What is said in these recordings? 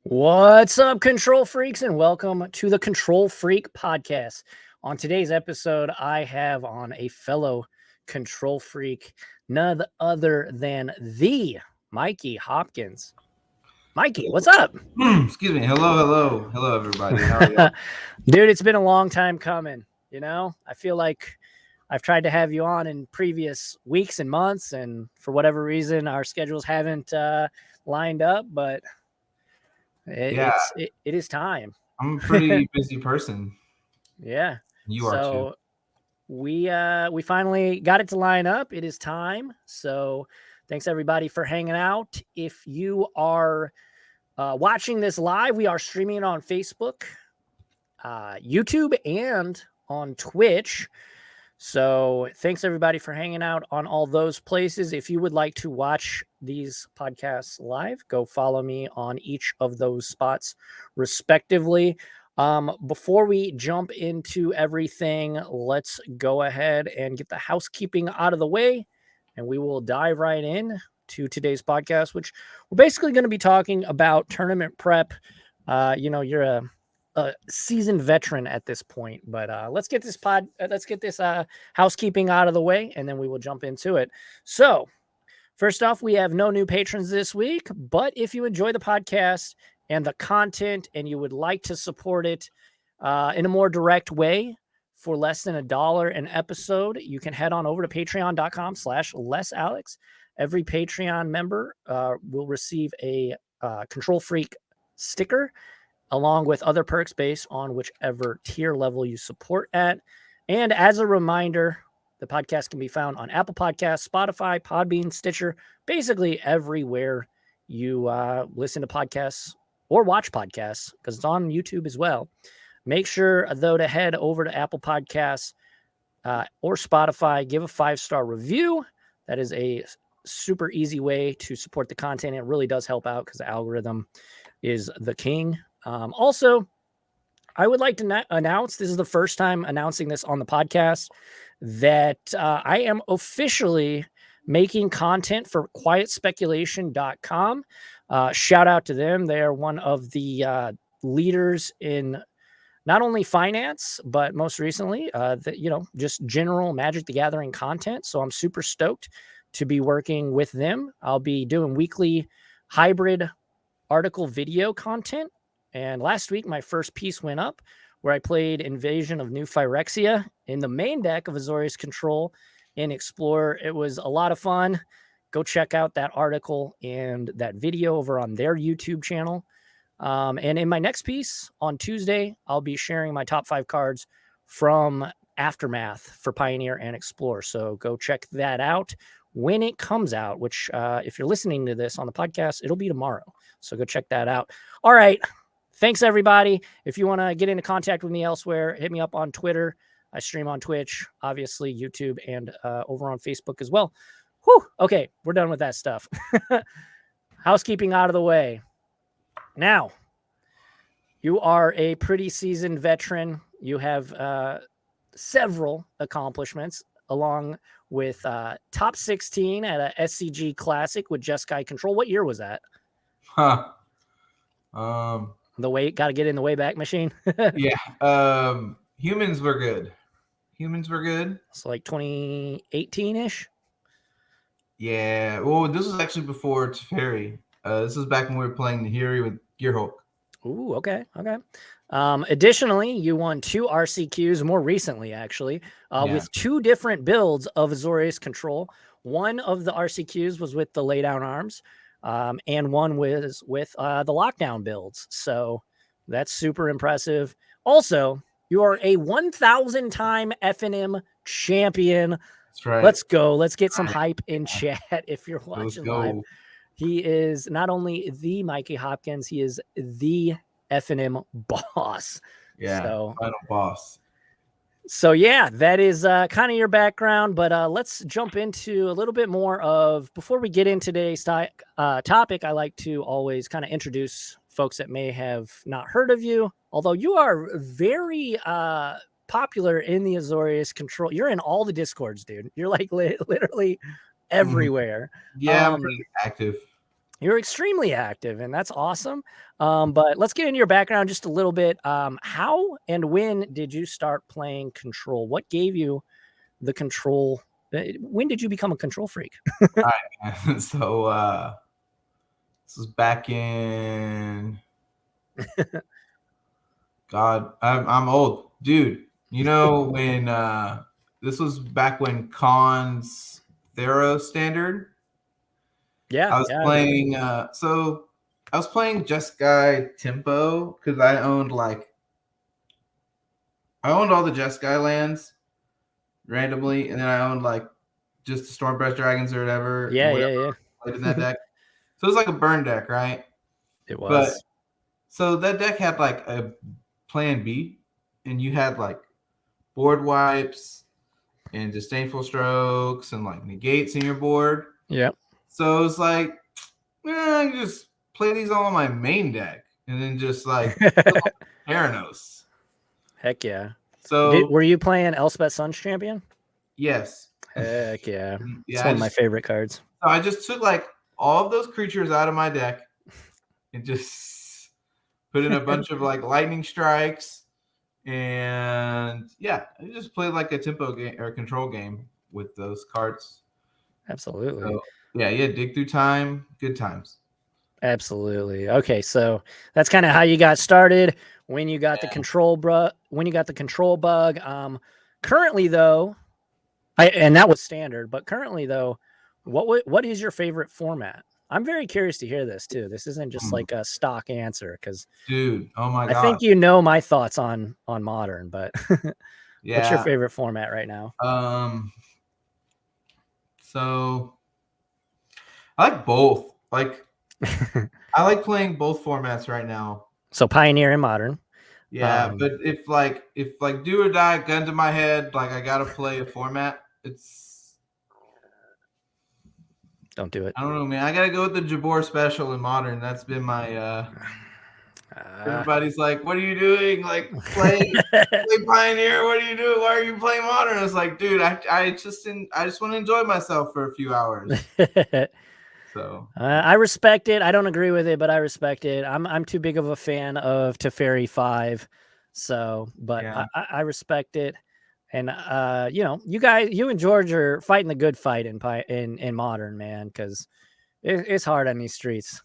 What's up, Control Freaks, and welcome to the Control Freak Podcast. On today's episode, I have on a fellow Control Freak, none other than the Mikey Hopkins. Mikey, what's up? Excuse me. Hello, everybody. How are you? Dude, it's been a long time coming. I feel like I've tried to have you on in previous weeks and months, and for whatever reason, our schedules haven't lined up, but it is time. I'm a pretty busy person. Yeah. You are too. We finally got it to line up. It is time. So thanks everybody for hanging out. If you are watching this live, we are streaming it on Facebook, YouTube, and on Twitch. So thanks everybody for hanging out on all those places. If you would like to watch these podcasts live, go follow me on each of those spots respectively. Before we jump into everything, let's go ahead and get the housekeeping out of the way, and we will dive right in to today's podcast, which we're basically going to be talking about tournament prep. You're a seasoned veteran at this point, but let's get this housekeeping out of the way, and then we will jump into it. So first off, we have no new patrons this week, but if you enjoy the podcast and the content and you would like to support it in a more direct way for less than $1 an episode, you can head on over to patreon.com/LessAlex. Every Patreon member will receive a Control Freak sticker along with other perks based on whichever tier level you support at. And as a reminder, the podcast can be found on Apple Podcasts, Spotify, Podbean, Stitcher, basically everywhere you listen to podcasts or watch podcasts, because it's on YouTube as well. Make sure, though, to head over to Apple Podcasts or Spotify, give a 5-star review. That is a super easy way to support the content. It really does help out because the algorithm is the king. Also, I would like to announce, this is the first time announcing this on the podcast, that I am officially making content for quietspeculation.com. Shout out to them. They are one of the leaders in not only finance, but most recently, just general Magic the Gathering content. So I'm super stoked to be working with them. I'll be doing weekly hybrid article video content. And last week, my first piece went up where I played Invasion of New Phyrexia in the main deck of Azorius Control in Explorer. It was a lot of fun. Go check out that article and that video over on their YouTube channel. And in my next piece on Tuesday, I'll be sharing my top 5 cards from Aftermath for Pioneer and Explorer. So go check that out when it comes out, which if you're listening to this on the podcast, it'll be tomorrow. So go check that out. All right. Thanks, everybody. If you want to get into contact with me elsewhere, hit me up on Twitter. I stream on Twitch, obviously, YouTube, and over on Facebook as well. Whew. Okay, we're done with that stuff. Housekeeping out of the way. Now, you are a pretty seasoned veteran. You have several accomplishments, along with top 16 at a SCG Classic with Jeskai Control. What year was that? Got to get in the Wayback Machine. Yeah. Humans were good. So like 2018-ish? Yeah. Well, this was actually before Teferi. This was back when we were playing Nahiri with Gearhulk. Ooh, okay. Additionally, you won 2 RCQs more recently, actually, with 2 different builds of Azorius Control. One of the RCQs was with the Laydown Arms, and one was with the Lockdown builds. So that's super impressive. Also, you are a 1,000-time FNM champion. That's right. Let's go. Let's get some hype in chat if you're watching live. He is not only the Mikey Hopkins, he is the FNM boss. Yeah, final boss. So yeah, that is kind of your background, but let's jump into a little bit more of, before we get into today's topic, I like to always kind of introduce folks that may have not heard of you, although you are very popular in the Azorius Control. You're in all the Discords, dude. You're like literally everywhere. Yeah, I'm pretty active. You're extremely active, and that's awesome. But let's get into your background just a little bit. How and when did you start playing Control? What gave you the Control? When did you become a Control Freak? All right. So this was back in God. I'm old, dude. You know when this was back when Con's Thera standard. Yeah, I was yeah, I remember. playing. So I was playing Just Guy Tempo because I owned all the Just Guy lands randomly, and then I owned like just the Stormbreath Dragons or whatever, and Yeah, whatever yeah, yeah. I played in that deck. So it was like a burn deck, right? It But was. so that deck had like a plan B, and you had like board wipes and disdainful strokes and like negates in your board. Yep. So it was like, I can just play these all on my main deck and then just like Theranos. Heck yeah. So Were you playing Elspeth Sun's Champion? yes. Heck yeah. It's Yeah, one of my favorite cards. so I just took like all of those creatures out of my deck and just put in a bunch of like lightning strikes. And yeah, I just played like a tempo game or control game with those cards. Absolutely. So yeah, dig through time, good times. Absolutely. Okay, so that's kind of how you got started when you got the control bug. Currently though, and that was standard, but currently though, what is your favorite format? I'm very curious to hear this too. This isn't just like a stock answer because dude, oh my I god. think you know my thoughts on modern, but Yeah. What's your favorite format right now? So I like both. Like I like playing both formats right now. So Pioneer and Modern. Yeah, but if do or die, gun to my head, like I gotta play a format, don't do it. I don't know, man. I gotta go with the Jabor special in Modern. That's been my everybody's like, what are you doing? Like play Pioneer, what are you doing? Why are you playing Modern? It's like, dude, I just want to enjoy myself for a few hours. So I respect it. I don't agree with it, but I respect it. I'm too big of a fan of Teferi 5. So, but yeah. I respect it. And you and George are fighting the good fight in Modern, man, because it's hard on these streets.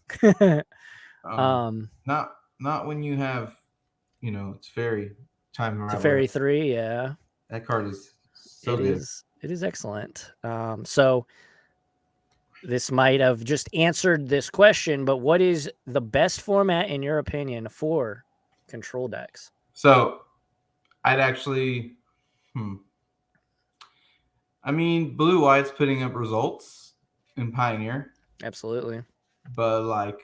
Not when you have, Teferi time around. Teferi 3, yeah. That card is so good. It is excellent. So this might have just answered this question, but what is the best format in your opinion for control decks? So I'd actually, I mean, blue-white's putting up results in Pioneer. Absolutely. But like,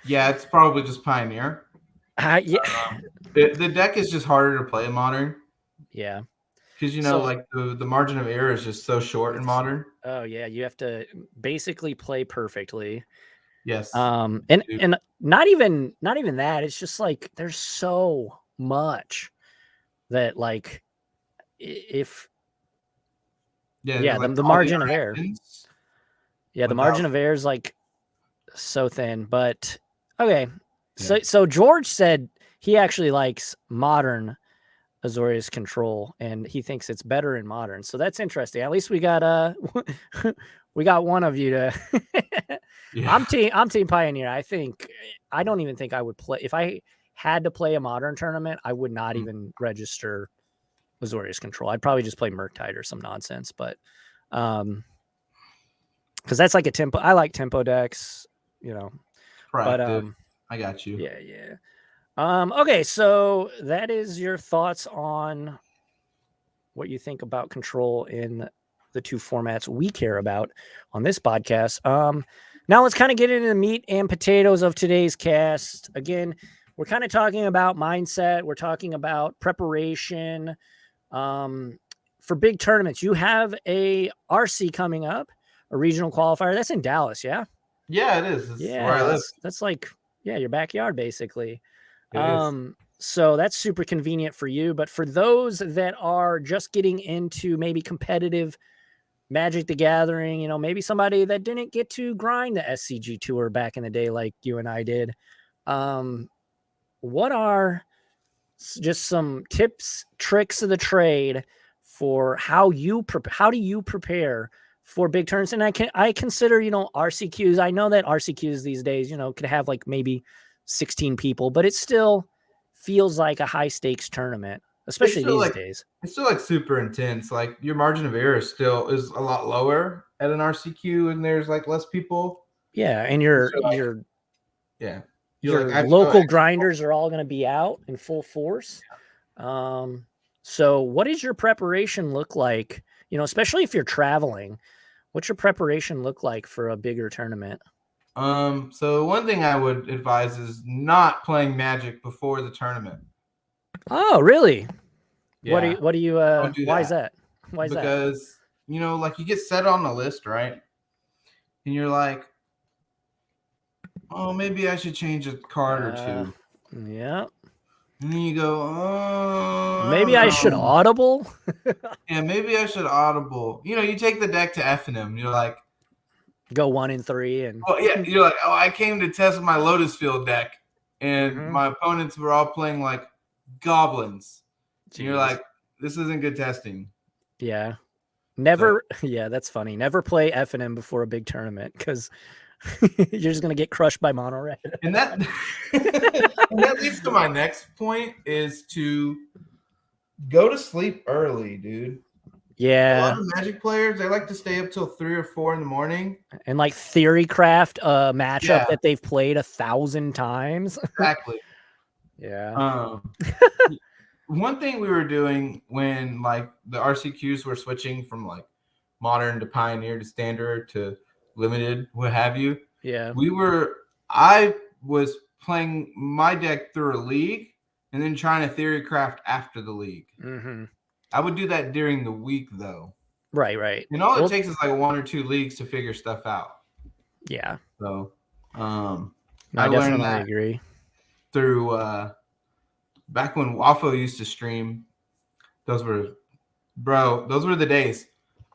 yeah, it's probably just Pioneer. Yeah. The deck is just harder to play in Modern. Yeah. Because, like the margin of error is just so short in Modern. Oh, yeah. You have to basically play perfectly. Yes. And not even that. It's just like there's so much that like if the margin of error. Yeah, the margin of error is like so thin. But okay. Yeah. So George said he actually likes Modern Azorius Control, and he thinks it's better in Modern. So that's interesting. At least we got one of you to. Yeah. I'm team Pioneer. I don't even think I would play if I had to play a Modern tournament. I would not even register Azorius Control. I'd probably just play Murktide or some nonsense. But because that's like a tempo. I like tempo decks. But I got you. Yeah. Okay, so that is your thoughts on what you think about Control in the two formats we care about on this podcast. Now let's kind of get into the meat and potatoes of today's cast. Again, we're kind of talking about mindset. We're talking about preparation for big tournaments. You have a RC coming up, a regional qualifier. That's in Dallas, yeah? Yeah, it is. It's where I live. That's like, your backyard, basically. So that's super convenient for you. But for those that are just getting into maybe competitive Magic the Gathering, you know, maybe somebody that didn't get to grind the SCG tour back in the day like you and I did. What are just some tips, tricks of the trade for how do you prepare for big turns? And I consider, you know, RCQs. I know that RCQs these days, you know, could have like maybe 16 people, but it still feels like a high stakes tournament, especially these days. It's still like super intense. Like your margin of error is a lot lower at an RCQ, and there's like less people. Yeah, and your local grinders are all going to be out in full force. So what does your preparation look like? You know, especially if you're traveling, what's your preparation look like for a bigger tournament? So one thing I would advise is not playing Magic before the tournament. Oh, really? Yeah. What do you why is that? Why is that? Because, you know, like you get set on the list, right? And you're like, oh, maybe I should change a card or two. Yeah. And then you go, oh, maybe I should audible. Yeah, maybe I should audible. You know, you take the deck to F&M. You're like, go 1 and 3, and you're like, oh, I came to test my Lotus Field deck, and my opponents were all playing like goblins. And you're like, this isn't good testing. Yeah. Never. So, yeah, that's funny. Never play F&M before a big tournament because you're just gonna get crushed by mono red. And that and that leads to my next point is to go to sleep early, dude. Yeah. A lot of Magic players, they like to stay up till 3 or 4 in the morning. And like theory craft a matchup that they've played 1,000 times. Exactly. Yeah. One thing we were doing when like the RCQs were switching from like modern to pioneer to standard to limited, what have you. Yeah. I was playing my deck through a league and then trying to theory craft after the league. I would do that during the week though. Right. And all it takes is like 1 or 2 leagues to figure stuff out. Yeah. So I definitely agree. Through back when Waffo used to stream, those were the days.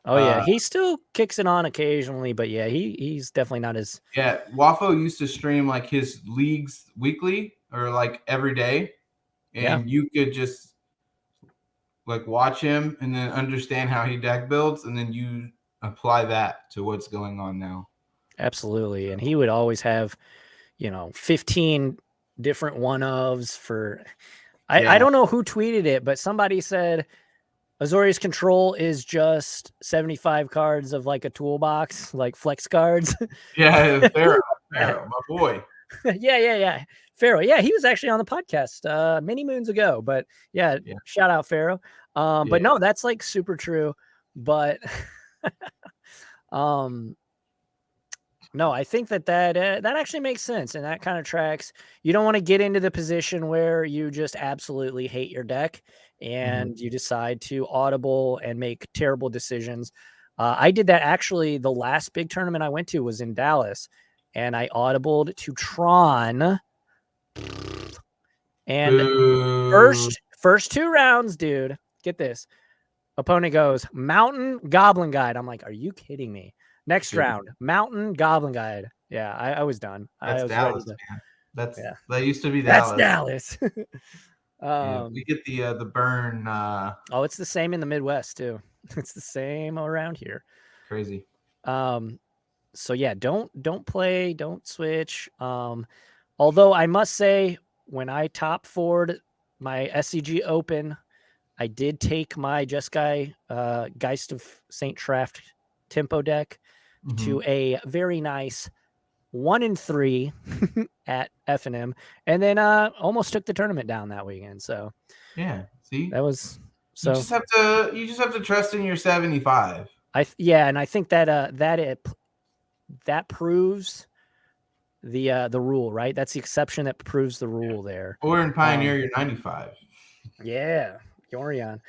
Oh yeah, he still kicks it on occasionally, but yeah, he's definitely not as. Yeah, Waffo used to stream like his leagues weekly or like every day, and you could just like watch him and then understand how he deck builds, and then you apply that to what's going on now. Absolutely, and he would always have, 15 different one-ofs for. I don't know who tweeted it, but somebody said Azorius Control is just 75 cards of like a toolbox, like flex cards. Yeah, Pharaoh, my boy. Yeah. Pharaoh. Yeah, he was actually on the podcast many moons ago, but yeah. Shout out Pharaoh. But no, that's like super true. But no, I think that actually makes sense, and that kind of tracks. You don't want to get into the position where you just absolutely hate your deck and you decide to audible and make terrible decisions. I did that actually. The last big tournament I went to was in Dallas, and I audibled to Tron. And first 2 rounds, dude, get this. Opponent goes Mountain Goblin Guide. I'm like, are you kidding me? Next round, Mountain Goblin Guide. Yeah, I was done. That's Dallas, man. That used to be Dallas. That's Dallas. We get the burn. It's the same in the Midwest too. It's the same around here. Crazy. So yeah, don't play, don't switch. Although I must say, when I top forward my SCG Open, I did take my Jeskai Geist of Saint Traft tempo deck to a very nice 1 and 3 at F&M, and then almost took the tournament down that weekend. So yeah, see, that was so. You just have to trust in your 75. And I think that that proves the rule, right? That's the exception that proves the rule there. Or in Pioneer, you're 95. Yeah, Yorion.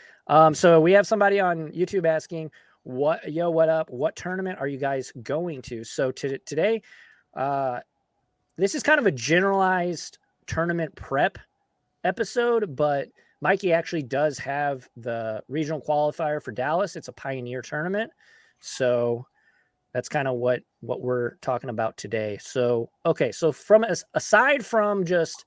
So we have somebody on YouTube asking, what up? What tournament are you guys going to? So today, this is kind of a generalized tournament prep episode, but Mikey actually does have the regional qualifier for Dallas. It's a Pioneer tournament. So that's kind of what we're talking about today. So, okay. So from aside from just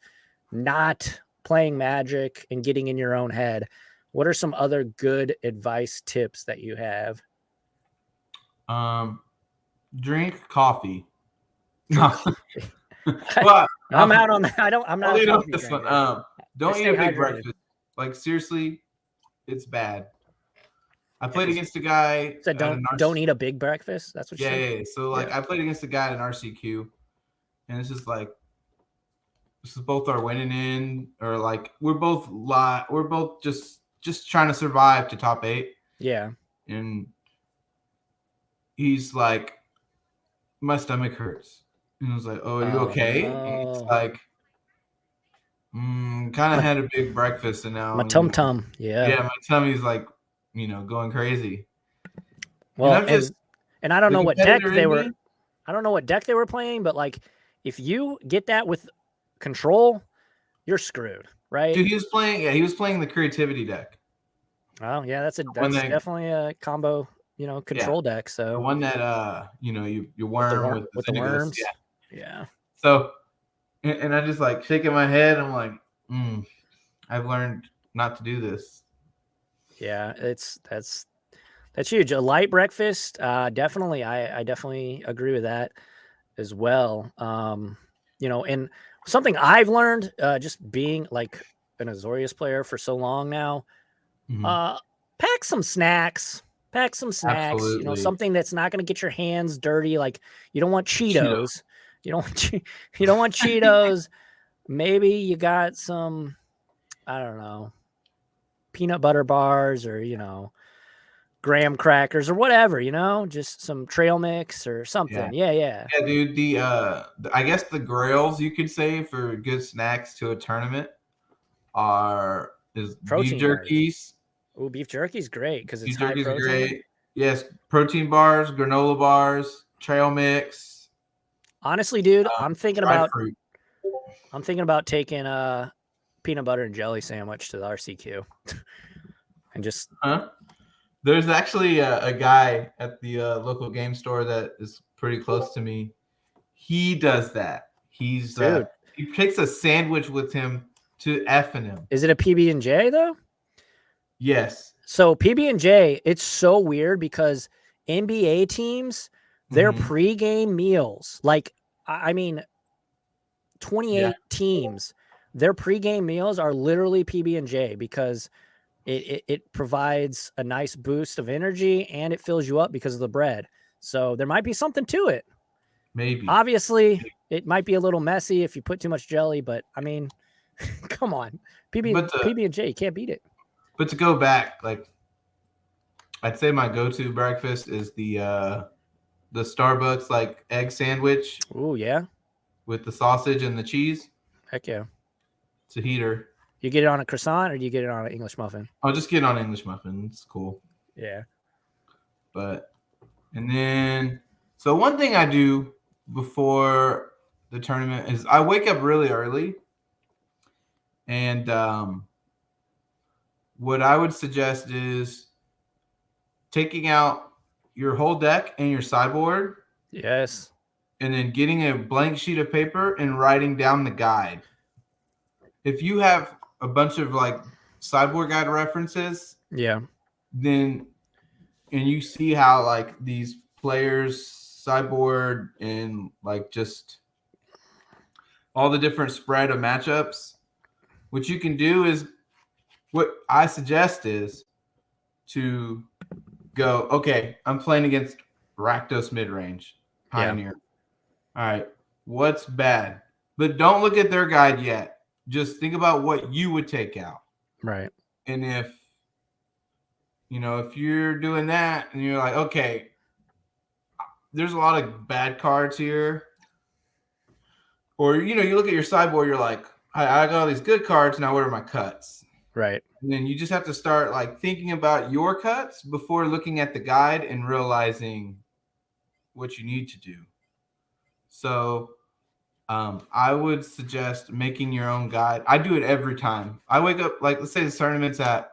not playing Magic and getting in your own head, what are some other good advice tips that you have? Drink coffee. Drink No. coffee. Well, I'm out on that. I'm not a coffee this one. drinker. Don't eat a big hydrated. breakfast. Like seriously, it's bad. I played against a guy. Said don't eat a big breakfast. That's what you said? Yeah. So like I played against a guy at an RCQ, and it's just like this is both our winning in, or like we're both just trying to survive to top 8. Yeah. And he's like, my stomach hurts. And I was like, oh, are you okay? No. And he's like, kind of had a big breakfast and now my tum. Yeah, my tummy's like, going crazy. Well, and I don't know what deck they were. I don't know what deck they were playing, but like, if you get that with Control, you're screwed, right? Dude, he was playing the creativity deck. Oh yeah, that's definitely a combo, Control deck. So the one that you worm with the worms. Yeah. Yeah. So, and I just like shaking my head. I'm like, I've learned not to do this. Yeah, that's huge. A light breakfast, definitely. I definitely agree with that as well. And something I've learned, just being like an Azorius player for so long now, pack some snacks. Absolutely. Something that's not going to get your hands dirty. Like you don't want Cheetos. You don't want Cheetos. Maybe you got some, I don't know, peanut butter bars or, graham crackers or whatever, just some trail mix or something. Yeah. Yeah, dude. I guess the grails you could say for good snacks to a tournament is protein beef jerkies. Oh, beef jerky's great because it's beef high jerky's protein. Great. Yes, protein bars, granola bars, trail mix. Honestly, dude, I'm thinking about taking a peanut butter and jelly sandwich to the RCQ and just. There's actually a guy at the local game store that is pretty close to me. He does that. He takes a sandwich with him to effing him. Is it a PB&J though? Yes. So PB&J, it's so weird because NBA teams, their pregame meals, like, I mean, 28 teams, their pregame meals are literally PB&J because it provides a nice boost of energy and it fills you up because of the bread. So there might be something to it. Maybe. Obviously, it might be a little messy if you put too much jelly, but I mean, come on. PB&J, you can't beat it. But to go back, like, I'd say my go-to breakfast is the Starbucks like egg sandwich. Oh yeah. With the sausage and the cheese. Heck yeah. It's a heater. You get it on a croissant or do you get it on an English muffin? I'll just get it on English muffin. It's cool. Yeah. And then, so one thing I do before the tournament is I wake up really early. And what I would suggest is taking out your whole deck and your sideboard. Yes. And then getting a blank sheet of paper and writing down the guide. If you have a bunch of like sideboard guide references, then and you see how like these players sideboard and like just all the different spread of matchups, what you can do is what I suggest is to go, okay, I'm playing against Rakdos midrange Pioneer. All right, what's bad? But don't look at their guide yet. Just think about what you would take out. Right. And if you're doing that and you're like, okay, there's a lot of bad cards here. Or, you look at your sideboard, you're like, I got all these good cards. Now what are my cuts? Right. And then you just have to start like thinking about your cuts before looking at the guide and realizing what you need to do. So I would suggest making your own guide. I do it every time. I wake up, like, let's say the tournament's at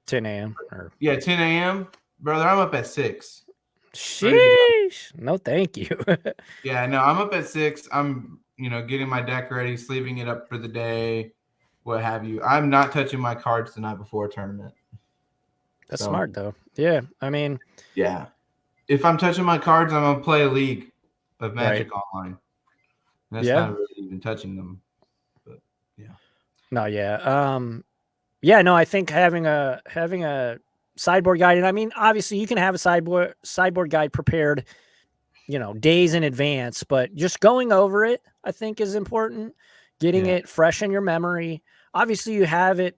10 a.m. 10 a.m. Brother, I'm up at 6. Sheesh. No, thank you. Yeah, no, I'm up at 6. I'm, getting my deck ready, sleeving it up for the day, what have you. I'm not touching my cards the night before a tournament. That's smart, though. Yeah, I mean. Yeah. If I'm touching my cards, I'm going to play a league of Magic Online. That's not really even touching them. But, yeah. No, yeah. Yeah, no, I think having a sideboard guide, and I mean, obviously you can have a sideboard guide prepared, days in advance, but just going over it, I think, is important. Getting it fresh in your memory. Obviously, you have it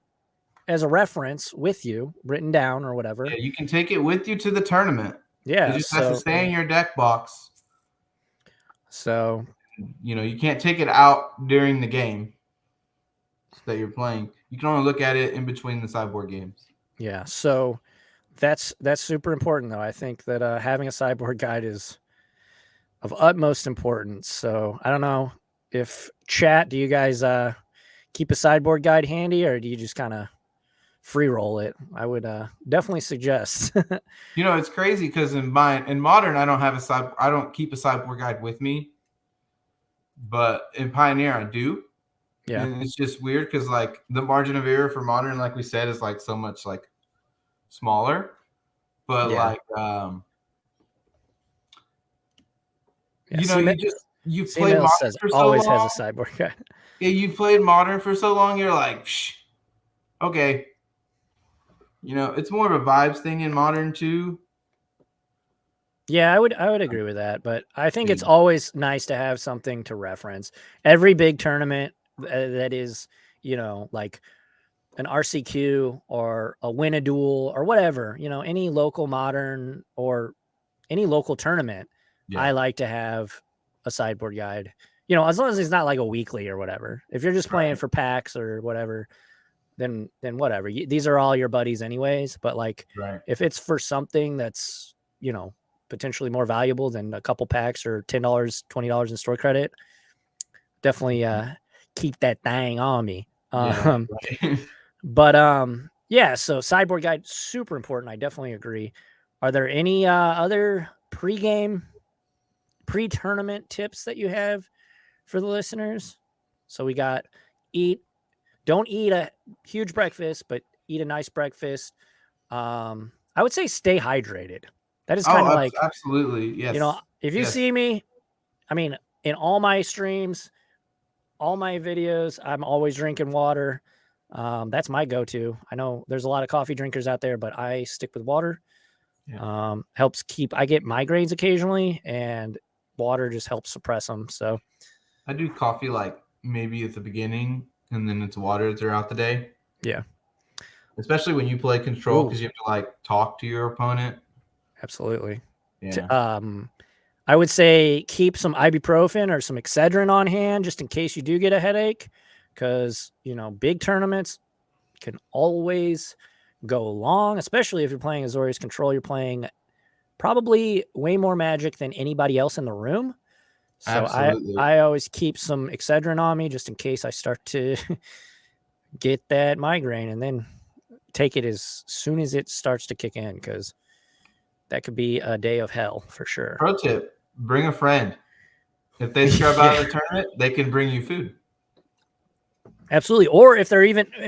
as a reference with you, written down or whatever. Yeah, you can take it with you to the tournament. Yeah, it just has to stay in your deck box. So, you can't take it out during the game that you're playing. You can only look at it in between the sideboard games. Yeah, so that's super important, though. I think that having a sideboard guide is of utmost importance. So I don't know if chat, do you guys keep a sideboard guide handy, or do you just kind of free roll it? I would definitely suggest. It's crazy because in Modern, I don't keep a sideboard guide with me, but in Pioneer I do. Yeah, and it's just weird because like the margin of error for Modern, like we said, is like so much like smaller, but you've played Modern for so always long. has a sideboard guide. Yeah, you've played Modern for so long, you're like, okay. It's more of a vibes thing in Modern too. Yeah, I would agree with that, but I think it's always nice to have something to reference. Every big tournament that is, like an RCQ or a win a duel or whatever, any local Modern or any local tournament, I like to have a sideboard guide. As long as it's not like a weekly or whatever. If you're just playing for packs or whatever, then whatever. These are all your buddies anyways. But like, if it's for something that's, potentially more valuable than a couple packs or $10, $20 in store credit, definitely keep that thing on me. But yeah, so sideboard guide, super important. I definitely agree. Are there any other pre-tournament tips that you have for the listeners? So we got don't eat a huge breakfast, but eat a nice breakfast. I would say stay hydrated. That is kind of like, absolutely. Yes. If you see me, I mean, in all my streams, all my videos, I'm always drinking water. That's my go-to. I know there's a lot of coffee drinkers out there, but I stick with water. Helps I get migraines occasionally, and water just helps suppress them. So I do coffee like maybe at the beginning, and then it's water throughout the day. Yeah. Especially when you play Control, because you have to like talk to your opponent. Absolutely. Yeah. I would say keep some ibuprofen or some Excedrin on hand just in case you do get a headache, because big tournaments can always go long, especially if you're playing Azorius Control. You're playing probably way more Magic than anybody else in the room. So Absolutely. I always keep some Excedrin on me just in case I start to get that migraine, and then take it as soon as it starts to kick in, because that could be a day of hell for sure. Pro tip, bring a friend. If they scrub out of the tournament, they can bring you food. Absolutely. Or if they're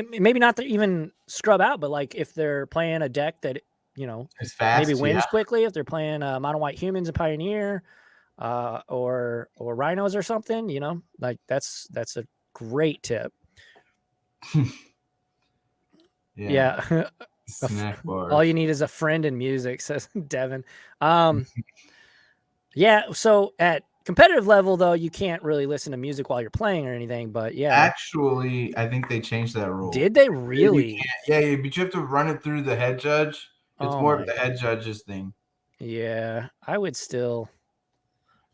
maybe not even scrub out, but like if they're playing a deck that, it's fast, maybe wins quickly, if they're playing mono white humans and Pioneer or rhinos or something, like that's a great tip. Yeah. Snack bars. All you need is a friend and music, says Devin. Yeah. So at competitive level, though, you can't really listen to music while you're playing or anything. But yeah, actually, I think they changed that rule. Did they really? Yeah, but you have to run it through the head judge. It's more of the head judge's thing. Yeah, I would still.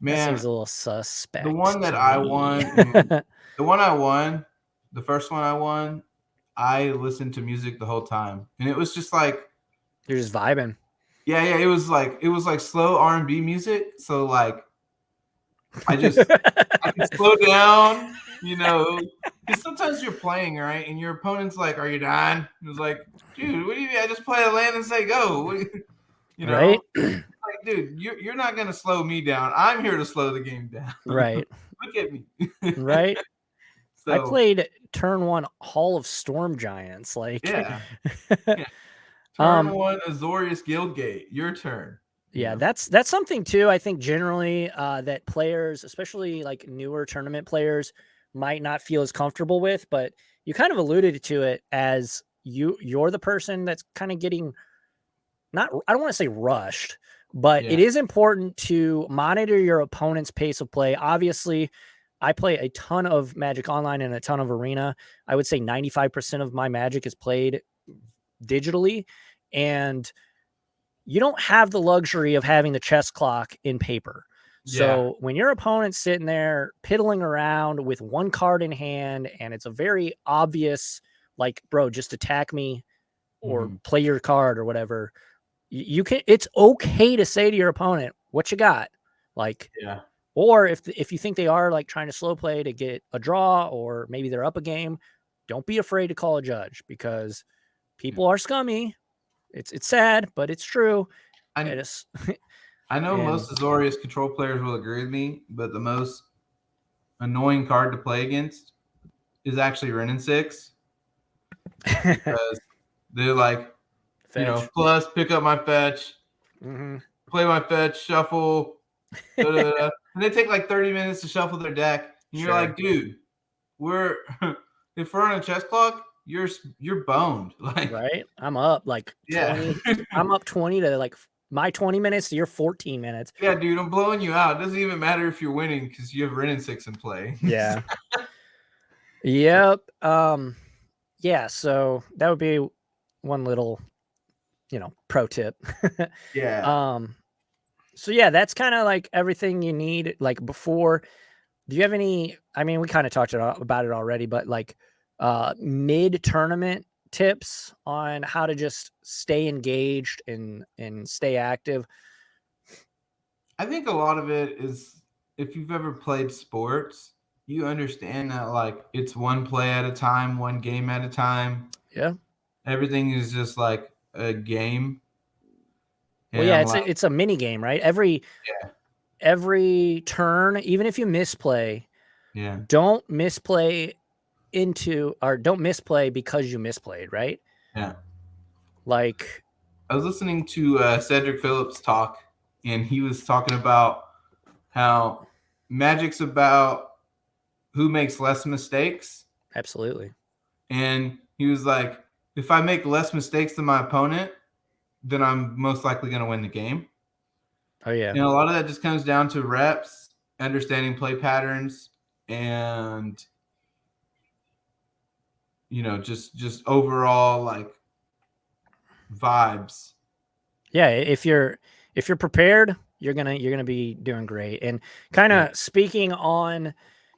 Man, that seems a little suspect. The one that I won, the first one I won, I listened to music the whole time, and it was just like you're just vibing. Yeah, it was like slow R&B music. So like, I can slow down, because sometimes you're playing, right, and your opponent's like, "Are you done?" It was like, "Dude, what do you mean? I just play a land and say go." You know, right? Like, dude, you're not gonna slow me down. I'm here to slow the game down. Right. Look at me. Right. So I played turn 1 Hall of Storm Giants. Like, yeah. Turn 1 Azorius Guildgate. Your turn. Yeah, that's something too. I think generally that players, especially like newer tournament players, might not feel as comfortable with. But you kind of alluded to it as you're the person that's kind of getting not. I don't want to say rushed, but it is important to monitor your opponent's pace of play. Obviously, I play a ton of Magic Online and a ton of Arena. I would say 95% of my Magic is played digitally, and you don't have the luxury of having the chess clock in paper. So when your opponent's sitting there piddling around with one card in hand, and it's a very obvious, like, bro, just attack me or play your card or whatever, you can, it's okay to say to your opponent, what you got? Like, or if you think they are like trying to slow play to get a draw, or maybe they're up a game, don't be afraid to call a judge, because people are scummy. It's sad, but it's true. I know most Azorius control players will agree with me, but the most annoying card to play against is actually Renin 6. Because they're like, fetch. Plus pick up my fetch, play my fetch, shuffle, and they take like 30 minutes to shuffle their deck. And you're like, dude, if we're on a chess clock, you're boned. Like, right? I'm up like 20. I'm up 20 to like my 20 minutes to your 14 minutes. Yeah, dude, I'm blowing you out. It doesn't even matter if you're winning because you have Renin 6 in play. Yeah. Yep. Yeah, so that would be one little, pro tip. So yeah, that's kind of like everything you need. Like before, do you have any? I mean, we kind of talked about it already, but like mid-tournament tips on how to just stay engaged and stay active? I think a lot of it is, if you've ever played sports, you understand that like it's one play at a time, one game at a time. Yeah. Everything is just like a game. Well, yeah, it's a mini game, right? Every turn, even if you misplay, don't misplay don't misplay because you misplayed, right? Yeah. Like, I was listening to Cedric Phillips talk, and he was talking about how Magic's about who makes less mistakes. Absolutely. And he was like, if I make less mistakes than my opponent, then I'm most likely going to win the game. Oh, yeah. And a lot of that just comes down to reps, understanding play patterns, and just overall like vibes. Yeah, if you're prepared, you're gonna be doing great. And kind of speaking on,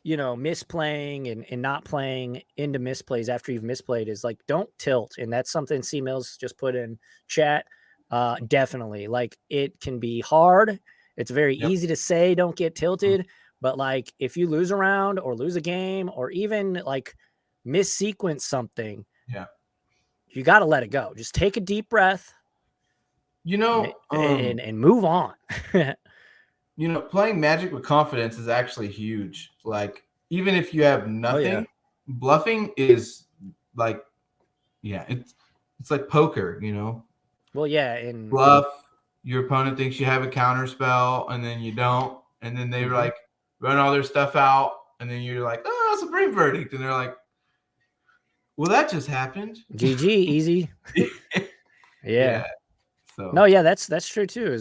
misplaying and not playing into misplays after you've misplayed, is like, don't tilt. And that's something C Mills just put in chat. Definitely, like, it can be hard. It's very easy to say don't get tilted, but like if you lose a round or lose a game or even like missequence something, you got to let it go. Just take a deep breath, and move on. Playing Magic with confidence is actually huge. Like, even if you have nothing, bluffing is like, it's like poker, Well, yeah, and bluff. Your opponent thinks you have a counter spell, and then you don't, and then they like run all their stuff out, and then you're like, oh, Supreme Verdict, and they're like, well, that just happened. GG, easy. Yeah. So no, yeah, that's true too.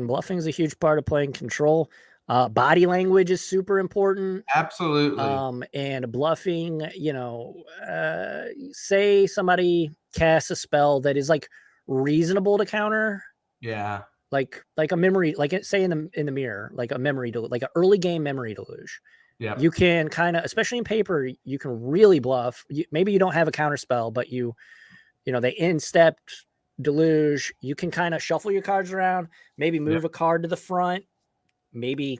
Bluffing is a huge part of playing Control. Body language is super important. Absolutely. And bluffing, say somebody casts a spell that is like reasonable to counter. Yeah. Like a memory, like say in the mirror, like a memory, like an early game memory deluge. Yeah. You can kind of, especially in paper, you can really bluff. Maybe you don't have a counter spell, but they instepped deluge. You can kind of shuffle your cards around, maybe move a card to the front, maybe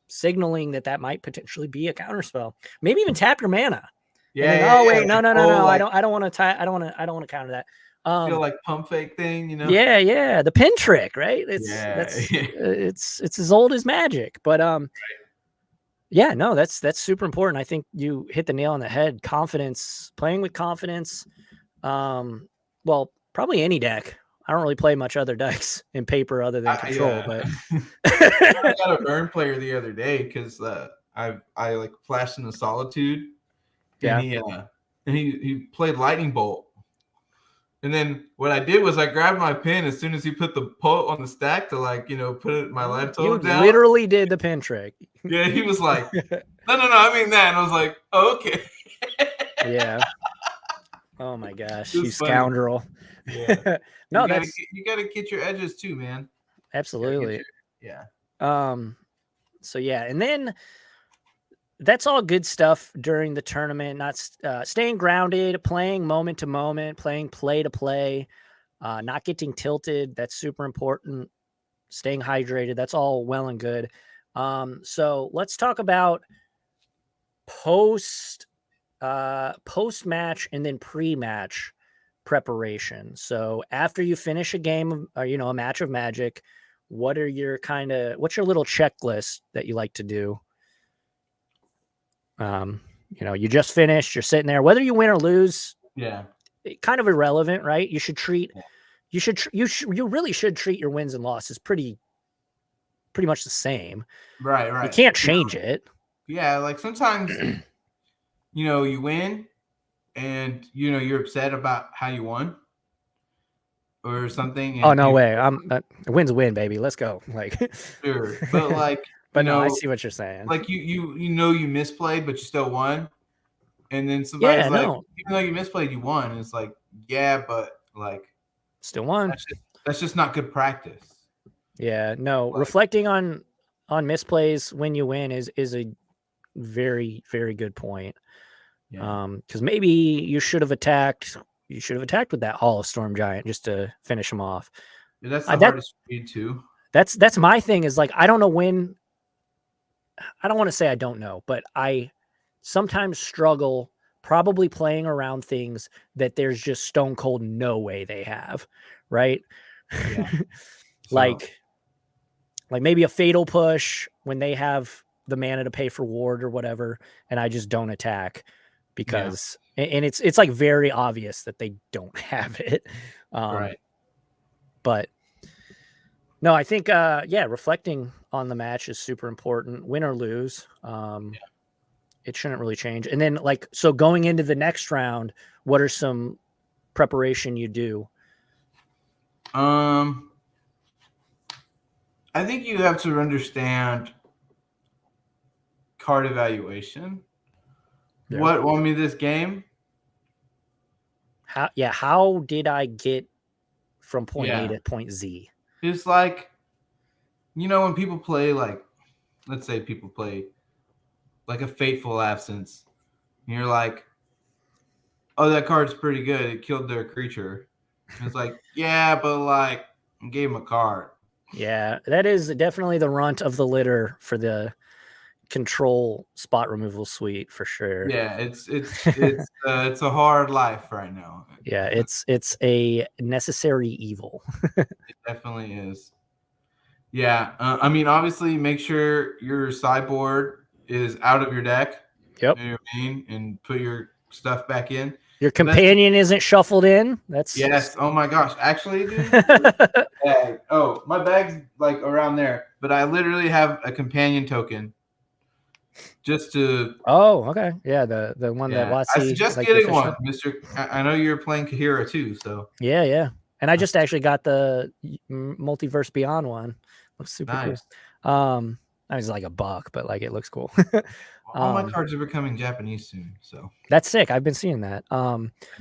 signaling that might potentially be a counter spell. Maybe even tap your mana. Yeah. Then, wait, no. I don't want to counter that. Feel like pump fake thing, Yeah, the pin trick, right? Yeah. It's as old as magic, but yeah, no, that's super important. I think you hit the nail on the head. Confidence, playing with confidence. Well, probably any deck. I don't really play much other decks in paper other than Control, but I got a burn player the other day because I like flashed into Solitude, and he played Lightning Bolt. And then what I did was I grabbed my pin as soon as he put the pult on the stack to put it my life total down. You literally did the pin trick. Yeah, he was like, no, I mean that. And I was like, oh, okay. Yeah. Oh my gosh, you scoundrel. Yeah. No, you gotta get your edges too, man. Absolutely. Yeah. So yeah, and then that's all good stuff during the tournament. Not staying grounded, playing moment to moment, playing play to play, not getting tilted. That's super important. Staying hydrated. That's all well and good. So let's talk about post match and then pre-match preparation. So after you finish a game or a match of Magic, what's your little checklist that you like to do? You just finished, you're sitting there, whether you win or lose. Yeah. Kind of irrelevant, right? You really should treat your wins and losses pretty much the same. Right. You can't change it. Yeah. Like sometimes, you win and, you're upset about how you won or something. And, no way. A win's a win, baby. Let's go. Sure. But but no, I see what you're saying. Like you misplayed, but you still won. And then somebody's even though you misplayed, you won. And it's like, yeah, but still won. That's just not good practice. Yeah, no. Reflecting on misplays when you win is a very, very good point. Yeah. Because maybe you should have attacked with that Hall of Storm Giant just to finish him off. Yeah, that's the hardest read too. That's my thing is I don't know when. I don't want to say I don't know, but I sometimes struggle probably playing around things that there's just stone cold no way they have, right? Yeah. Like maybe a fatal push when they have the mana to pay for ward or whatever, and I just don't attack because and it's very obvious that they don't have it. Right. But no, I think reflecting on the match is super important, win or lose. It shouldn't really change. And then so going into the next round, what are some preparation you do? I think you have to understand card evaluation. Yeah. What won me this game? How did I get from point A to point Z? It's when people play let's say people play a Fateful Absence, and you're like, oh, that card's pretty good. It killed their creature. And it's yeah, but I gave him a card. Yeah, that is definitely the runt of the litter for the Control spot removal suite for sure. Yeah, it's a hard life right now. Yeah, it's a necessary evil. It definitely is. Yeah, I mean, obviously, make sure your sideboard is out of your deck. Yep. You know what I mean? And put your stuff back in. Your companion isn't shuffled in. Yes. Oh my gosh. Actually, dude. Oh, my bag's around there, but I literally have a companion token. Just to. Oh, okay. Yeah, the one that Watsi. I suggest getting one, Mr. I know you're playing Kahira too, so. Yeah. And I just actually got the Multiverse Beyond one. Looks super cool. I was $1, but it looks cool. All my cards are becoming Japanese soon, so that's sick. I've been seeing that.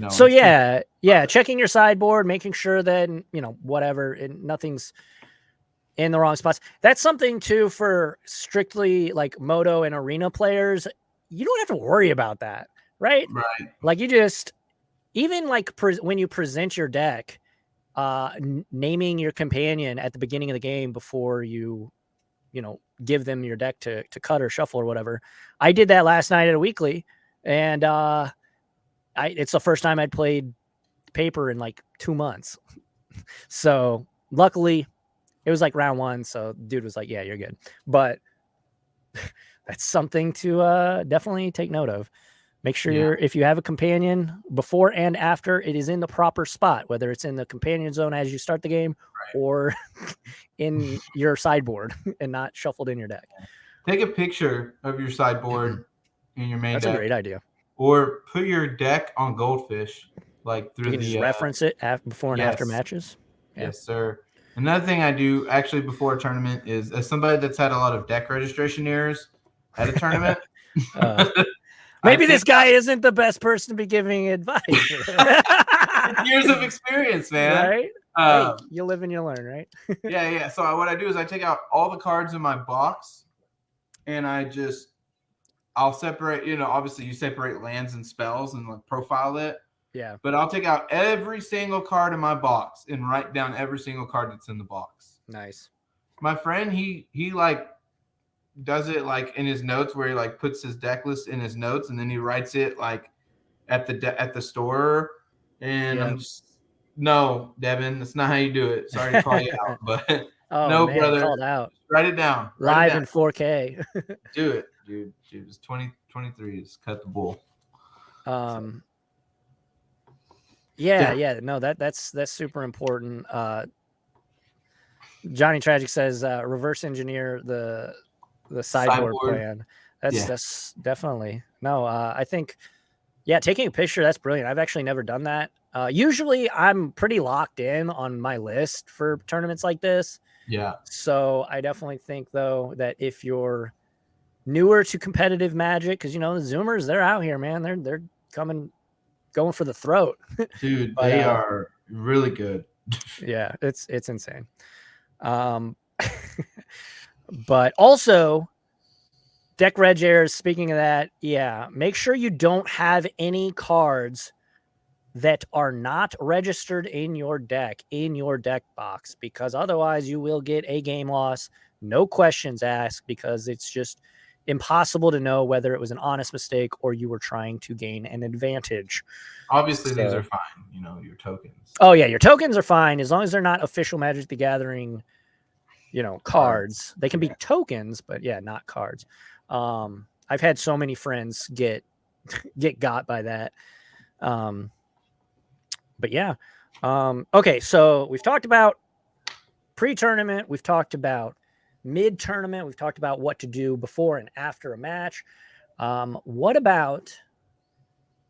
So checking your sideboard, making sure that whatever, nothing's in the wrong spots. That's something too for strictly Moto and arena players. You don't have to worry about that, right? Right. You just even when you present your deck, naming your companion at the beginning of the game before you give them your deck to cut or shuffle or whatever. I did that last night at a weekly, and it's the first time I'd played paper in like 2 months. So luckily it was like round 1. So dude was like, yeah, you're good. But that's something to definitely take note of. Make sure if you have a companion before and after, it is in the proper spot, whether it's in the companion zone as you start the game or in your sideboard and not shuffled in your deck. Take a picture of your sideboard in your main deck. That's a great idea. Or put your deck on Goldfish, like through you can just reference it before and after matches. Yeah. Yes, sir. Another thing I do actually before a tournament is, as somebody that's had a lot of deck registration errors at a tournament. Maybe this guy isn't the best person to be giving advice. Years of experience, man. Right? Hey, you live and you learn, right? Yeah. So what I do is I take out all the cards in my box, and I'll separate. Obviously you separate lands and spells and like profile it. Yeah. But I'll take out every single card in my box and write down every single card that's in the box. Nice. My friend, he like does it like in his notes, where he like puts his deck list in his notes and then he writes it like at the store. And I'm just, no, Devin, that's not how you do it. Sorry to call you out, but no, man, brother, called out. Write it down. Live in 4K. Do it, dude. It's 2023. Just cut the bull. Yeah. No, that's super important. Johnny Tragic says reverse engineer the sideboard plan. That's definitely I think taking a picture, that's brilliant. I've actually never done that. Usually I'm pretty locked in on my list for tournaments like this. Yeah. So I definitely think though that if you're newer to competitive Magic, because the Zoomers, they're out here, man. They're going for the throat. Dude, they are really good. Yeah, it's insane. But also deck reg errors, speaking of that, make sure you don't have any cards that are not registered in your deck box, because otherwise you will get a game loss, no questions asked, because it's just impossible to know whether it was an honest mistake or you were trying to gain an advantage. Obviously, these are fine, your tokens. Oh yeah, your tokens are fine as long as they're not official Magic the Gathering, cards. They can be tokens, but not cards. I've had so many friends get got by that. But okay, so we've talked about pre-tournament, we've talked about mid-tournament, we've talked about what to do before and after a match. What about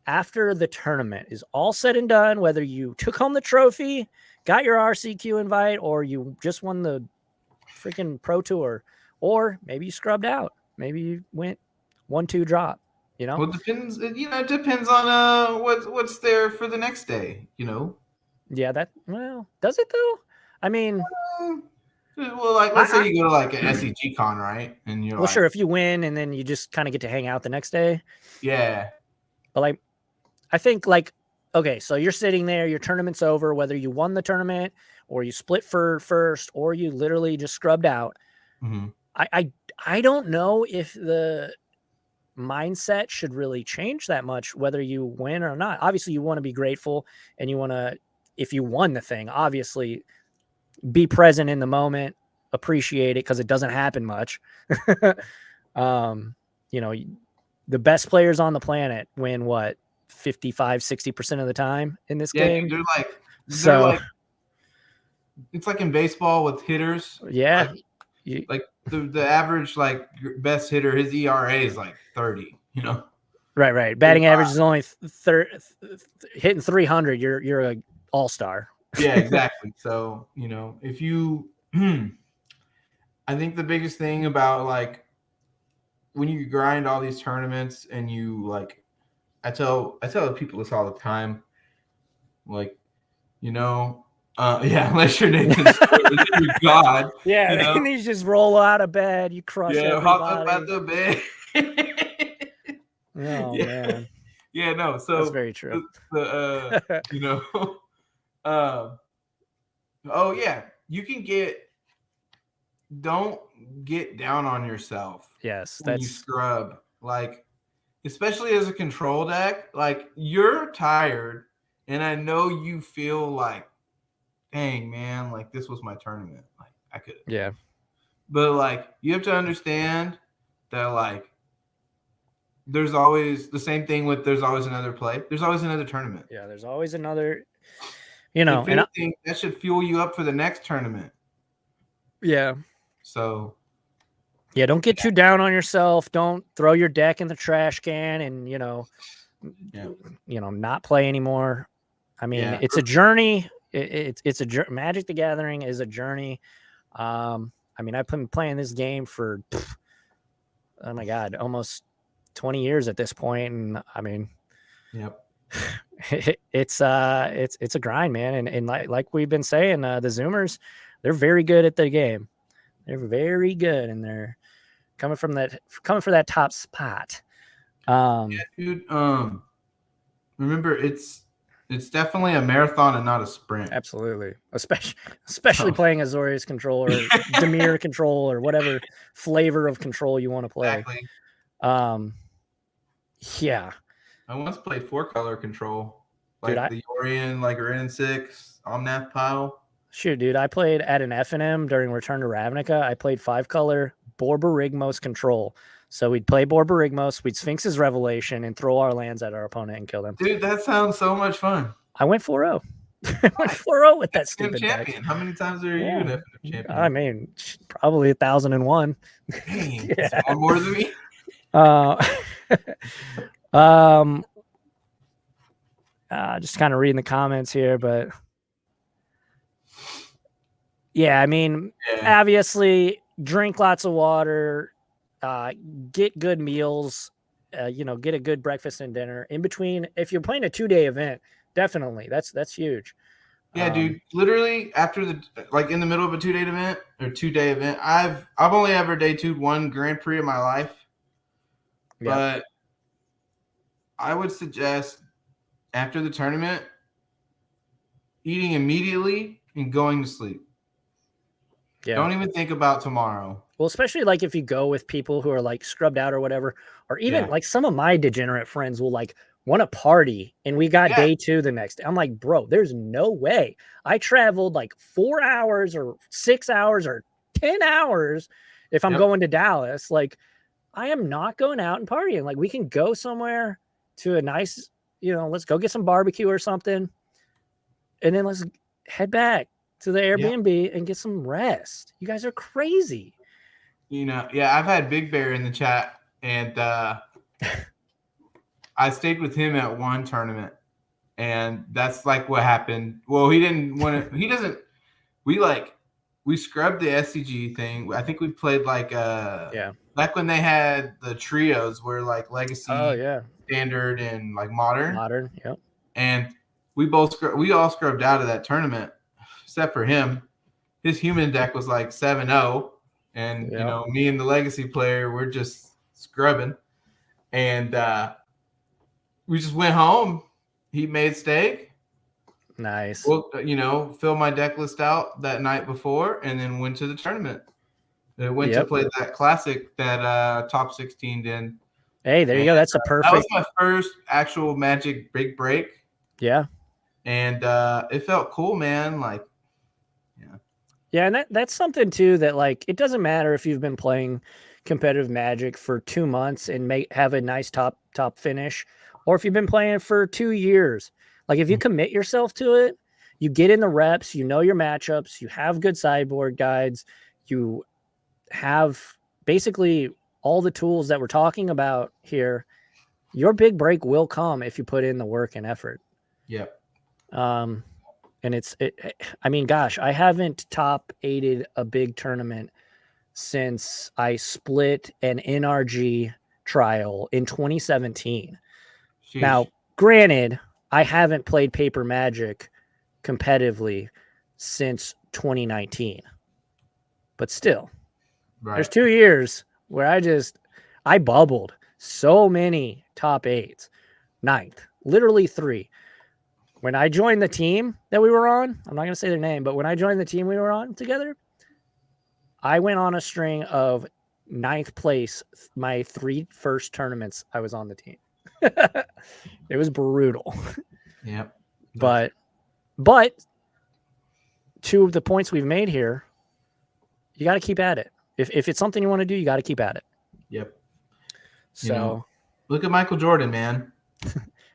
after the tournament is all said and done, whether you took home the trophy, got your RCQ invite, or you just won the freaking Pro Tour, or maybe you scrubbed out, maybe you went 1-2 drop, Well, it depends. It depends on what's there for the next day. Yeah, does it though? I mean, well, like let's say you go to like an SEG con, right? And you're sure, if you win and then you just kind of get to hang out the next day. Yeah. But like, I think like, okay, so you're sitting there, your tournament's over, whether you won the tournament or you split for first or you literally just scrubbed out. Mm-hmm. I don't know if the mindset should really change that much, whether you win or not. Obviously, you want to be grateful and you want to, if you won the thing, obviously be present in the moment, appreciate it, because it doesn't happen much. The best players on the planet win 55-60% of the time in this game. They're like it's like in baseball with hitters. Yeah. Like the average best hitter, his ERA is like 30, Right. Batting average is only hitting 300. You're a all-star. Yeah, exactly. So, if you I think the biggest thing about when you grind all these tournaments and you I tell people this all the time, unless you're Nathan you're God. Yeah, and you just roll out of bed, you crush everybody. Hop up out the bed. Oh man. Yeah, no. So that's very true. You can don't get down on yourself. Yes, when you scrub, especially as a control deck, you're tired And I know you feel like, dang, man, like this was my tournament. Like I could. Yeah. But like you have to understand that like there's always the same thing with there's always another play. There's always another tournament. Yeah, there's always another, you know, if anything, that should fuel you up for the next tournament. Yeah. So yeah, don't get too down on yourself. Don't throw your deck in the trash can and, not play anymore. I mean, it's a journey. It's a Magic the Gathering is a journey. I mean, I've been playing this game for, oh my God, almost 20 years at this point. And I mean, yep. It's a grind, man. And like we've been saying, the Zoomers, they're very good at the game. They're very good, and they're coming for that top spot. Yeah, dude. Remember, it's definitely a marathon and not a sprint. Absolutely, especially playing Azorius Control or Dimir Control or whatever flavor of Control you want to play. Exactly. Yeah. I once played 4-color Control, like the Orion, like Ren 6 Omnath pile. Shoot, dude, I played at an F&M during Return to Ravnica. I played 5-color Borborygmos Control. So we'd play Borborygmos, we'd Sphinx's Revelation, and throw our lands at our opponent and kill them. Dude, that sounds so much fun. I went 4-0. I went 4-0 with that stupid champion. How many times are you an F&M champion? I mean, probably 1,001. Dang, that's one more than me. Just kind of reading the comments here, but yeah, I mean, obviously drink lots of water, get good meals, get a good breakfast and dinner in between. If you're playing a 2-day event, definitely that's huge. Yeah, dude, literally after in the middle of a 2-day event, I've only ever day 2'd one Grand Prix in my life. Yeah. But I would suggest after the tournament, eating immediately and going to sleep. Yeah. Don't even think about tomorrow. Well, especially like if you go with people who are like scrubbed out or whatever, or even like some of my degenerate friends will like want to party and we got day 2 the next day. I'm like, bro, there's no way. I traveled like 4 hours or 6 hours or 10 hours if I'm going to Dallas. Like, I am not going out and partying. Like, we can go somewhere to a nice, let's go get some barbecue or something. And then let's head back to the Airbnb and get some rest. You guys are crazy. I've had Big Bear in the chat, and I stayed with him at one tournament, and that's like what happened. Well, he didn't want to. He doesn't. We scrubbed the SCG thing. I think we played like back when they had the trios where like Legacy, Standard, and like Modern. Yep. And we all scrubbed out of that tournament, except for him. His human deck was like 7-0, and me and the Legacy player, we're just scrubbing, and we just went home. He made steak. Nice. Well, filled my deck list out that night before, and then went to the tournament. Went to play that classic that top 16 did. Hey, there you go. That's a perfect. That was my first actual Magic big break. Yeah. And it felt cool, man. Like, yeah, and that's something too that like it doesn't matter if you've been playing competitive Magic for 2 months and have a nice top finish, or if you've been playing for 2 years. Like if you commit yourself to it, you get in the reps, you know your matchups, you have good sideboard guides, you have basically all the tools that we're talking about here. Your big break will come if you put in the work and effort. Yep. And I mean, gosh, I haven't top 8'd a big tournament since I split an NRG trial in 2017. Sheesh. Now, granted, I haven't played Paper Magic competitively since 2019, but still, there's 2 years where I bubbled so many top 8s, 9th, literally 3. When I joined the team that we were on, I'm not going to say their name, but when I joined the team we were on together, I went on a string of 9th place my 3 first tournaments I was on the team. It was brutal. Yep. But two of the points we've made here, you got to keep at it. If it's something you want to do, you got to keep at it. Yep. So look at Michael Jordan, man.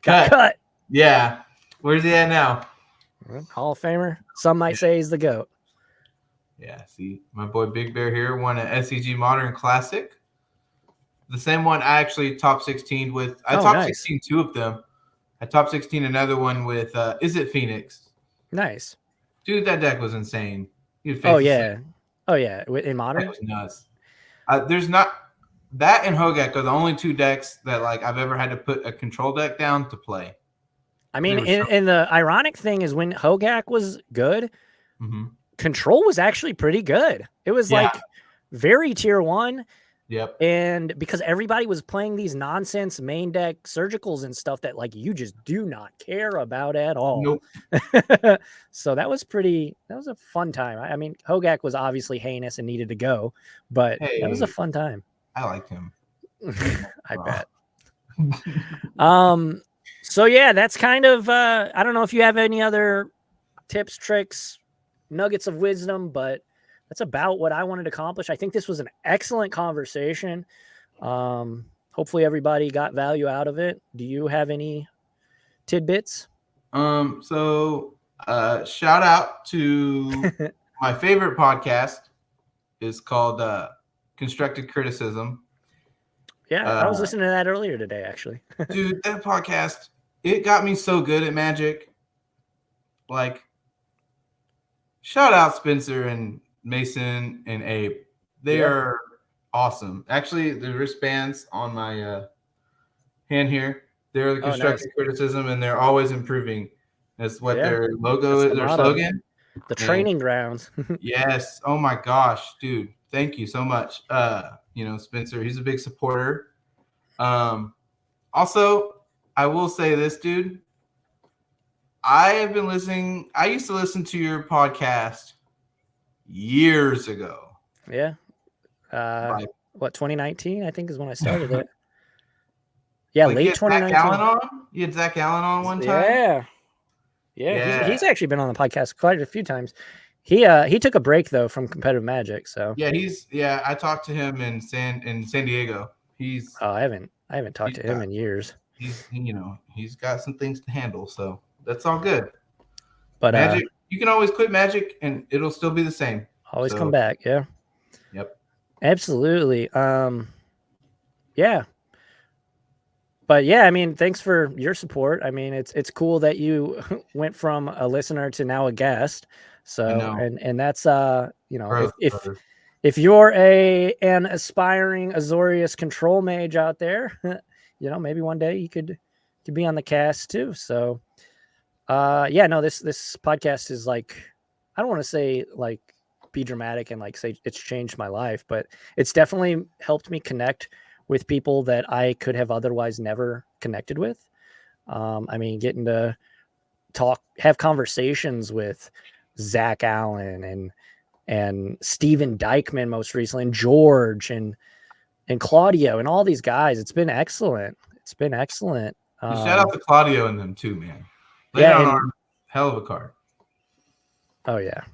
Cut. Yeah. Where's he at now? Hall of Famer. Some might say he's the GOAT. Yeah. See, my boy Big Bear here won an SCG Modern Classic. The same one I actually top 16 with. I top 16 two of them. I top 16 another one with Is It Phoenix? Nice. Dude, that deck was insane. Oh yeah. In Modern? That was nuts. There's not that and Hogak are the only two decks that like I've ever had to put a control deck down to play. I mean, and the ironic thing is when Hogak was good, Control was actually pretty good. It was like very tier 1. Yep. And because everybody was playing these nonsense main deck surgicals and stuff that like you just do not care about at all. Nope. So that was a fun time. I mean, Hogak was obviously heinous and needed to go, but that was a fun time. I liked him. I bet. So yeah, that's kind of I don't know if you have any other tips, tricks, nuggets of wisdom, but that's about what I wanted to accomplish. I think this was an excellent conversation. Hopefully everybody got value out of it. Do you have any tidbits? So shout out to my favorite podcast is called Constructed Criticism. Yeah, I was listening to that earlier today, actually. Dude, that podcast, it got me so good at Magic. Like, shout out Spencer and Mason and Abe. They are awesome. Actually, the wristbands on my hand here, they're the Constructive Criticism, and they're always improving. That's what their logo is, their slogan. The training grounds. Yes. Oh my gosh, dude. Thank you so much. Spencer, he's a big supporter. Also, I will say this, dude. I used to listen to your podcast years ago. Yeah. 2019, I think is when I started it. Yeah, like late 2019. You had Zach Allen on one time? Yeah. He's actually been on the podcast quite a few times. He took a break though from competitive Magic, so. Yeah, I talked to him in San Diego. I haven't talked to him in years. He's got some things to handle, so that's all good. But Magic, you can always quit Magic and it'll still be the same. Always come back, yeah. Yep. Absolutely. Yeah. But yeah, I mean, thanks for your support. I mean, it's cool that you went from a listener to now a guest. So and that's if you're an aspiring Azorius control mage out there, maybe one day you could be on the cast too. So this podcast is like, I don't want to say like be dramatic and like say it's changed my life, but it's definitely helped me connect with people that I could have otherwise never connected with. I mean, getting to have conversations with Zach Allen and Steven Dykman most recently, and George and Claudio and all these guys. It's been excellent. Shout out to Claudio and them too, man. Hell of a card. Oh yeah.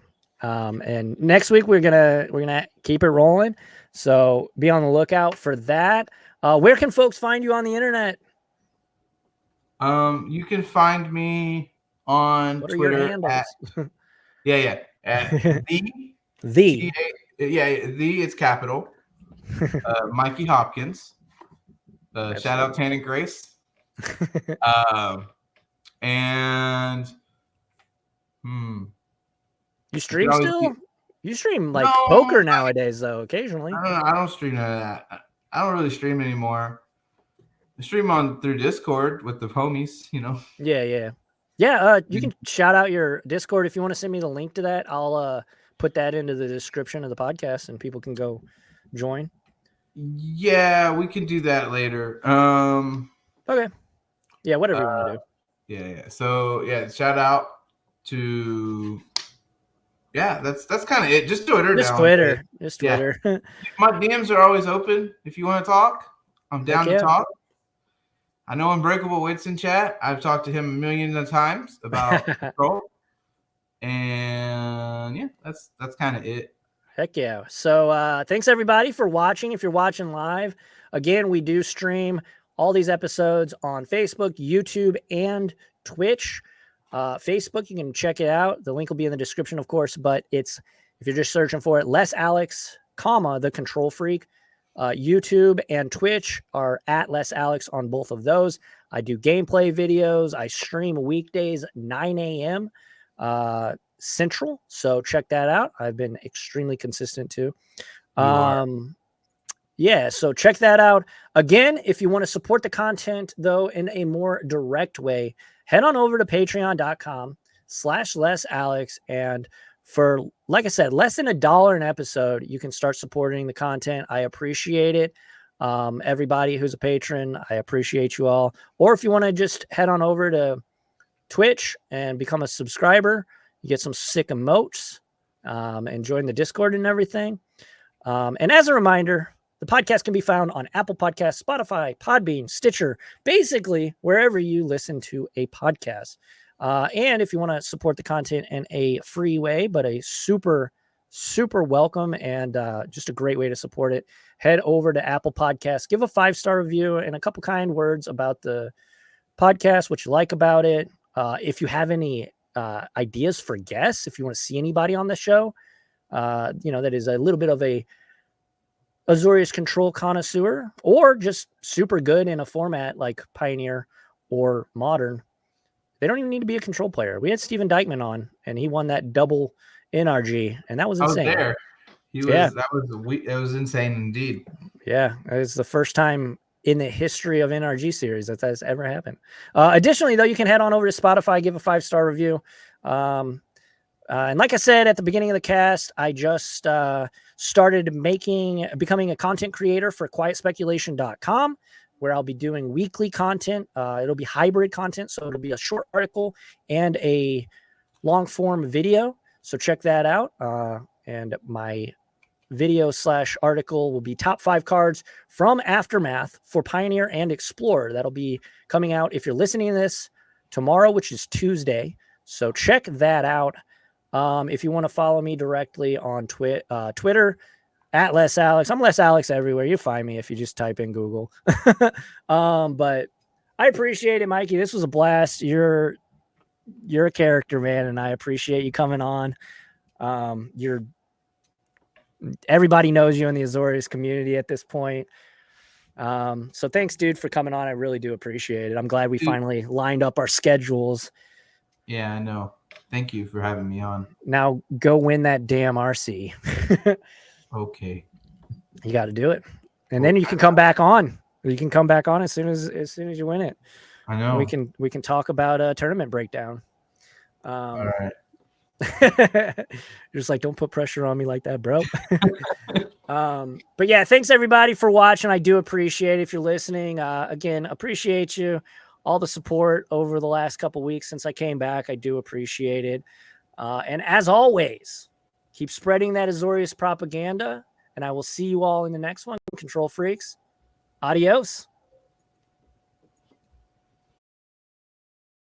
And next week we're gonna keep it rolling. So be on the lookout for that. Where can folks find you on the internet? You can find me on Twitter at the it's capital Mikey Hopkins. Shout out Tan and Grace. And you stream still? You stream like poker nowadays, though, occasionally. I don't stream none of that. I don't really stream anymore. I stream through Discord with the homies, Yeah. You can shout out your Discord if you want to send me the link to that. I'll put that into the description of the podcast and people can go join. Yeah, we can do that later. Okay. Yeah, whatever you want to do. Yeah. So shout out to that's kind of it. Just Twitter. Just Twitter. My DMs are always open if you want to talk. I'm down to talk. I know Unbreakable Wits in chat. I've talked to him a million of times about Control. And yeah, that's kind of it. Heck yeah. So thanks everybody for watching. If you're watching live, again, we do stream all these episodes on Facebook, YouTube, and Twitch. Facebook, you can check it out. The link will be in the description, of course, but if you're just searching for it, LessAlex, the Control Freak. YouTube and Twitch are at LessAlex on both of those. I do gameplay videos. I stream weekdays 9 a.m. Central, so check that out. I've been extremely consistent too. Yeah, so check that out. Again, if you want to support the content though in a more direct way, head on over to patreon.com/LessAlex, and for, like I said, less than $1 an episode, you can start supporting the content. I appreciate it. Everybody who's a patron, I appreciate you all. Or if you want to just head on over to Twitch and become a subscriber, you get some sick emotes, and join the Discord and everything. And as a reminder, the podcast can be found on Apple Podcasts, Spotify, Podbean, Stitcher, basically wherever you listen to a podcast. And if you want to support the content in a free way, but a super, super welcome and just a great way to support it, head over to Apple Podcasts, give a 5-star review and a couple kind words about the podcast, what you like about it. If you have any ideas for guests, if you want to see anybody on the show, that is a little bit of a Azorius Control connoisseur, or just super good in a format like Pioneer or Modern, they don't even need to be a control player. We had Steven Dykman on, and he won that double NRG, and that was insane. I was there. It was insane indeed. Yeah, it's the first time in the history of NRG series that has ever happened. Additionally, though, you can head on over to Spotify, give a 5-star review. And like I said at the beginning of the cast, I just started becoming a content creator for quietspeculation.com, where I'll be doing weekly content. It'll be hybrid content, so it'll be a short article and a long form video. So check that out. And my video/article will be top 5 cards from Aftermath for Pioneer and Explorer. That'll be coming out if you're listening to this tomorrow, which is Tuesday. So check that out. If you want to follow me directly on Twitter, at LessAlex. I'm LessAlex everywhere. You find me if you just type in Google. But I appreciate it, Mikey. This was a blast. You're a character, man, and I appreciate you coming on. Everybody knows you in the Azorius community at this point. So thanks, dude, for coming on. I really do appreciate it. I'm glad we finally lined up our schedules. Yeah, I know. Thank you for having me on. Now go win that damn RC. Okay. You got to do it. And then you can come back on. You can come back on as soon as you win it. I know. We can talk about a tournament breakdown. All right. You're just like, don't put pressure on me like that, bro. But yeah, thanks everybody for watching. I do appreciate it. If you're listening, again, appreciate you. All the support over the last couple weeks since I came back. I do appreciate it. And as always, keep spreading that Azorius propaganda, and I will see you all in the next one. Control Freaks. Adios.